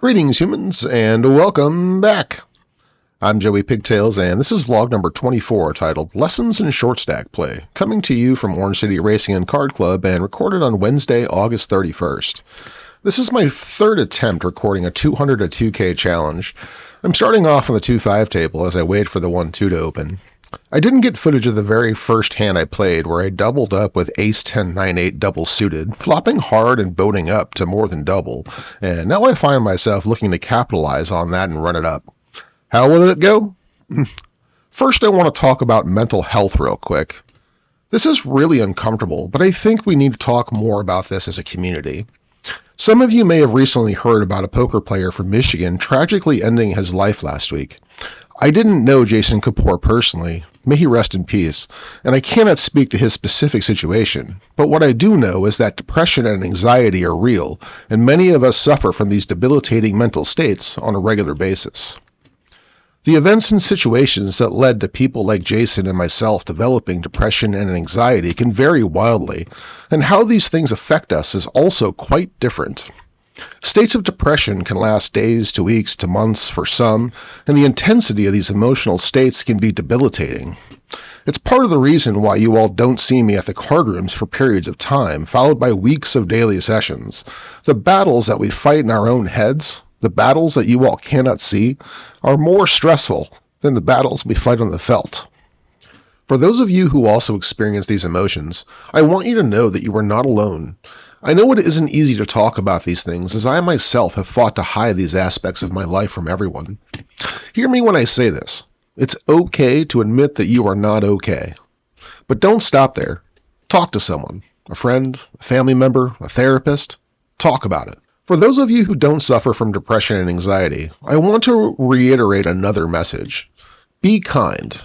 Greetings, humans, and welcome back. I'm Joey Pigtails, and this is vlog number 24, titled Lessons in Short Stack Play, coming to you from Orange City Racing and Card Club and recorded on Wednesday, August 31st. This is my third attempt recording a 200 to 2K challenge. I'm starting off on the 2-5 table as I wait for the 1-2 to open. I didn't get footage of the very first hand I played, where I doubled up with ace-10-9-8 double suited, flopping hard and boating up to more than double, and now I find myself looking to capitalize on that and run it up. How will it go? First, I want to talk about mental health real quick. This is really uncomfortable, but I think we need to talk more about this as a community. Some of you may have recently heard about a poker player from Michigan tragically ending his life last week. I didn't know Jason Kapoor personally, may he rest in peace, and I cannot speak to his specific situation, but what I do know is that depression and anxiety are real, and many of us suffer from these debilitating mental states on a regular basis. The events and situations that led to people like Jason and myself developing depression and anxiety can vary wildly, and how these things affect us is also quite different. States of depression can last days to weeks to months for some, and the intensity of these emotional states can be debilitating. It's part of the reason why you all don't see me at the card rooms for periods of time, followed by weeks of daily sessions. The battles that we fight in our own heads, the battles that you all cannot see, are more stressful than the battles we fight on the felt. For those of you who also experience these emotions, I want you to know that you are not alone. I know it isn't easy to talk about these things, as I myself have fought to hide these aspects of my life from everyone. Hear me when I say this. It's okay to admit that you are not okay. But don't stop there. Talk to someone, a friend, a family member, a therapist. Talk about it. For those of you who don't suffer from depression and anxiety, I want to reiterate another message. Be kind.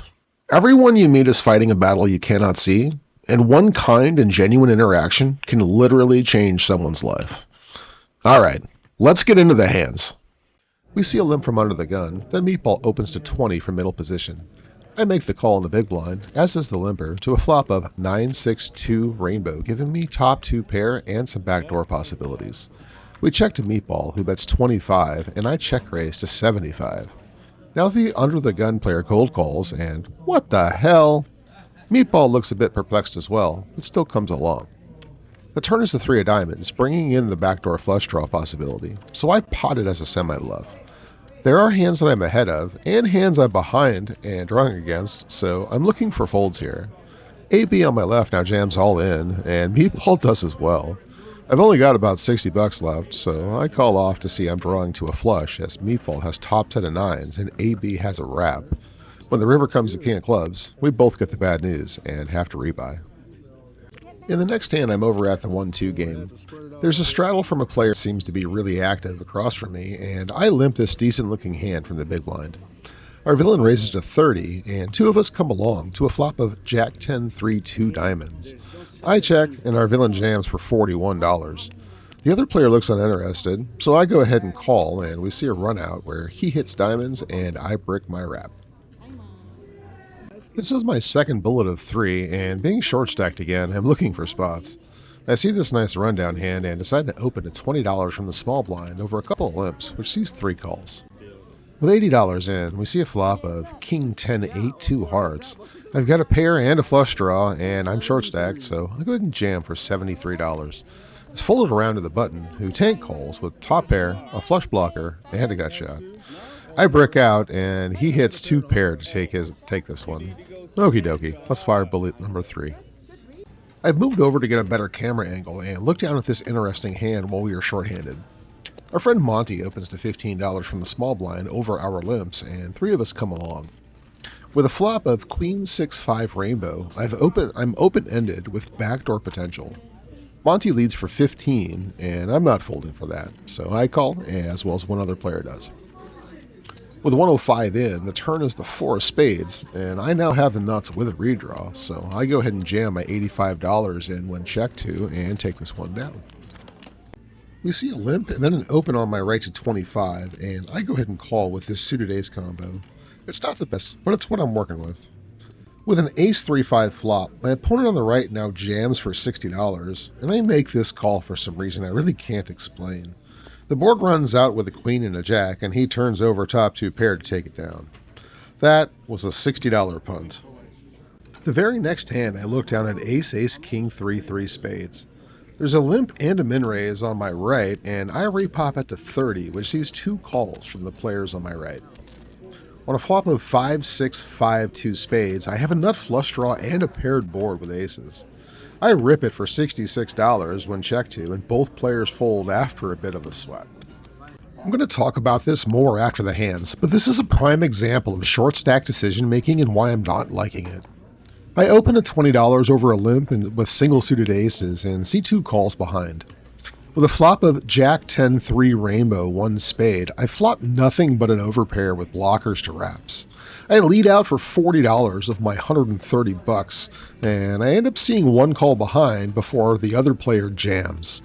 Everyone you meet is fighting a battle you cannot see, and one kind and genuine interaction can literally change someone's life. Alright, let's get into the hands. We see a limp from under the gun, then Meatball opens to 20 from middle position. I make the call in the big blind, as does the limper, to a flop of 9-6-2 rainbow, giving me top 2 pair and some backdoor possibilities. We check to Meatball, who bets 25, and I check raise to 75. Now the under the gun player cold calls, and what the hell? Meatball looks a bit perplexed as well, but still comes along. The turn is the 3 of diamonds, bringing in the backdoor flush draw possibility, so I pot it as a semi-bluff. There are hands that I'm ahead of, and hands I'm behind and drawing against, so I'm looking for folds here. AB on my left now jams all in, and Meatball does as well. I've only got about 60 bucks left, so I call off to see I'm drawing to a flush, as Meatball has top set of 9s and AB has a wrap. When the river comes to king of clubs, we both get the bad news and have to rebuy. In the next hand, I'm over at the 1-2 game. There's a straddle from a player that seems to be really active across from me, and I limp this decent-looking hand from the big blind. Our villain raises to 30, and 2 of us come along to a flop of Jack-10-3-2 diamonds. I check, and our villain jams for $41. The other player looks uninterested, so I go ahead and call, and we see a run out where he hits diamonds and I brick my wrap. This is my second bullet of 3, and being short stacked again, I'm looking for spots. I see this nice rundown hand and decide to open to $20 from the small blind over a couple of limps, which sees 3 calls. With $80 in, we see a flop of King 10-8 2 hearts. I've got a pair and a flush draw, and I'm short stacked, so I'll go ahead and jam for $73. It's folded around to the button, who tank calls with top pair, a flush blocker, and a gut shot. I brick out, and he hits 2 pair to take this one. Okie dokie, let's fire bullet number 3. I've moved over to get a better camera angle and look down at this interesting hand while we are shorthanded. Our friend Monty opens to $15 from the small blind over our limps, and 3 of us come along. With a flop of Queen 6-5 rainbow, I'm open-ended with backdoor potential. Monty leads for 15, and I'm not folding for that, so I call, as well as one other player does. With 105 in, the turn is the 4 of spades, and I now have the nuts with a redraw, so I go ahead and jam my $85 in when checked to and take this one down. We see a limp and then an open on my right to 25, and I go ahead and call with this suited ace combo. It's not the best, but it's what I'm working with. With an ace 3-5 flop, my opponent on the right now jams for $60, and I make this call for some reason I really can't explain. The board runs out with a queen and a jack, and he turns over top 2 pair to take it down. That was a $60 punt. The very next hand, I look down at ace, ace, king, 3, 3 spades. There's a limp and a min raise on my right, and I repop it to 30, which sees 2 calls from the players on my right. On a flop of 5, 6, 5, 2 spades, I have a nut flush draw and a paired board with aces. I rip it for $66 when check to, and both players fold after a bit of a sweat. I'm going to talk about this more after the hands, but this is a prime example of short stack decision making and why I'm not liking it. I open at $20 over a limp and with single suited aces and see 2 calls behind. With a flop of Jack 10 3 rainbow 1 spade, I flop nothing but an overpair with blockers to wraps. I lead out for $40 of my $130, and I end up seeing 1 call behind before the other player jams.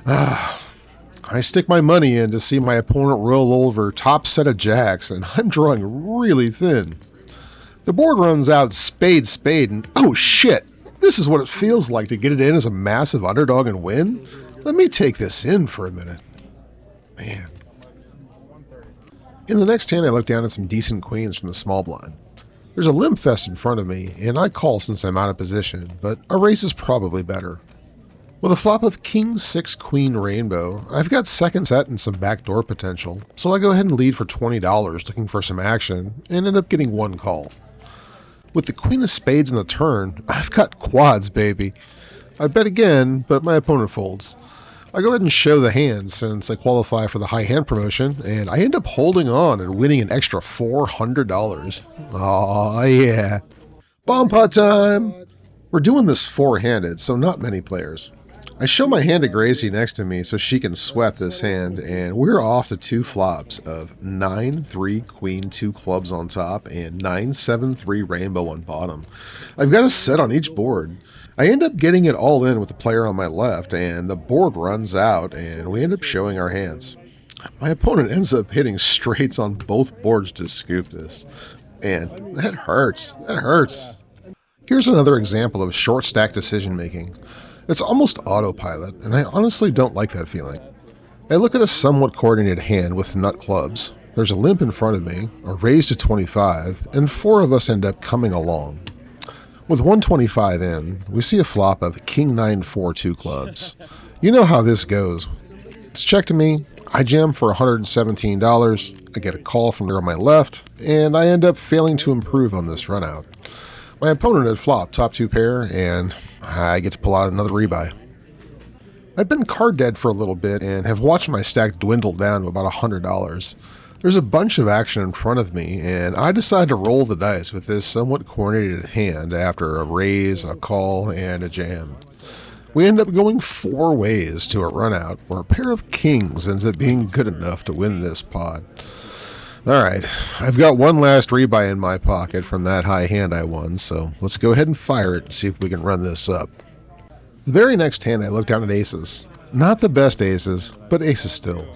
I stick my money in to see my opponent roll over top set of jacks, and I'm drawing really thin. The board runs out spade, spade, and oh shit! This is what it feels like to get it in as a massive underdog and win? Let me take this in for a minute. Man. In the next hand, I look down at some decent queens from the small blind. There's a limp fest in front of me, and I call since I'm out of position, but a raise is probably better. With a flop of king 6 queen rainbow, I've got second set and some backdoor potential, so I go ahead and lead for $20 looking for some action, and end up getting 1 call. With the queen of spades in the turn, I've got quads, baby. I bet again, but my opponent folds. I go ahead and show the hand since I qualify for the high hand promotion, and I end up holding on and winning an extra $400. Aw, yeah. Bomb pot time! We're doing this 4-handed, so not many players. I show my hand to Gracie next to me so she can sweat this hand, and we're off to 2 flops of 9, 3, queen, 2 clubs on top, and 9, 7, 3 rainbow on bottom. I've got a set on each board. I end up getting it all in with the player on my left, and the board runs out, and we end up showing our hands. My opponent ends up hitting straights on both boards to scoop this. And that hurts. That hurts. Here's another example of short stack decision making. It's almost autopilot, and I honestly don't like that feeling. I look at a somewhat coordinated hand with nut clubs. There's a limp in front of me, a raise to 25, and 4 of us end up coming along. With 125 in, we see a flop of king 9 4 2 clubs. You know how this goes. It's check to me, I jam for $117, I get a call from there on my left, and I end up failing to improve on this run out. My opponent had flopped top 2 pair, and I get to pull out another rebuy. I've been card dead for a little bit and have watched my stack dwindle down to about $100. There's a bunch of action in front of me, and I decide to roll the dice with this somewhat coordinated hand after a raise, a call, and a jam. We end up going 4 ways to a run out, where a pair of kings ends up being good enough to win this pot. Alright, I've got one last rebuy in my pocket from that high hand I won, so let's go ahead and fire it and see if we can run this up. The very next hand I look down at aces. Not the best aces, but aces still.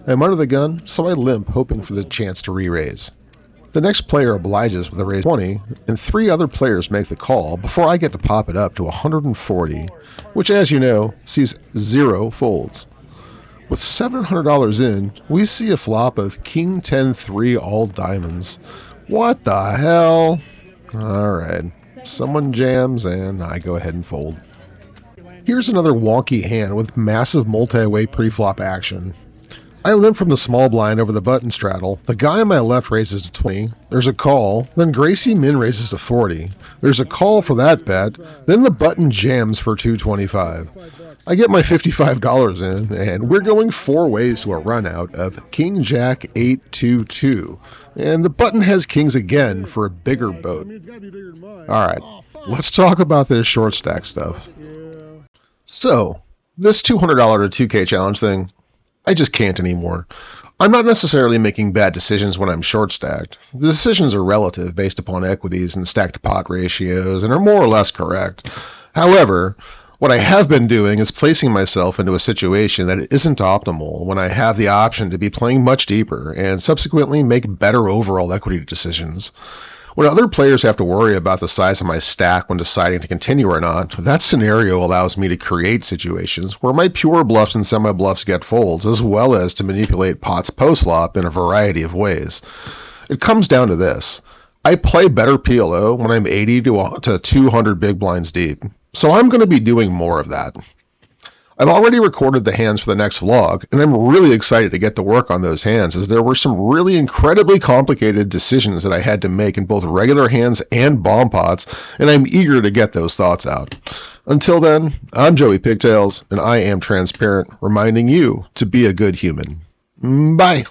I'm under the gun, so I limp, hoping for the chance to re-raise. The next player obliges with a raise 20, and 3 other players make the call before I get to pop it up to 140, which, as you know, sees 0 folds. With $700 in, we see a flop of king 10 3 all diamonds. What the hell? Alright, someone jams, and I go ahead and fold. Here's another wonky hand with massive multi-way pre-flop action. I limp from the small blind over the button straddle. The guy on my left raises to 20. There's a call. Then Gracie min raises to 40. There's a call for that bet. Then the button jams for $225. I get my $55 in, and we're going 4 ways to a run out of King Jack 8 2 2. And the button has kings again for a bigger boat. Alright, let's talk about this short stack stuff. So, this $200 to 2K challenge thing, I just can't anymore. I'm not necessarily making bad decisions when I'm short stacked. The decisions are relative based upon equities and stack to pot ratios and are more or less correct. However, what I have been doing is placing myself into a situation that isn't optimal when I have the option to be playing much deeper and subsequently make better overall equity decisions. When other players have to worry about the size of my stack when deciding to continue or not, that scenario allows me to create situations where my pure bluffs and semi-bluffs get folds, as well as to manipulate pots post-flop in a variety of ways. It comes down to this. I play better PLO when I'm 80 to 200 big blinds deep, so I'm going to be doing more of that. I've already recorded the hands for the next vlog, and I'm really excited to get to work on those hands, as there were some really incredibly complicated decisions that I had to make in both regular hands and bomb pots, and I'm eager to get those thoughts out. Until then, I'm Joey Pigtails, and I am transparent, reminding you to be a good human. Bye.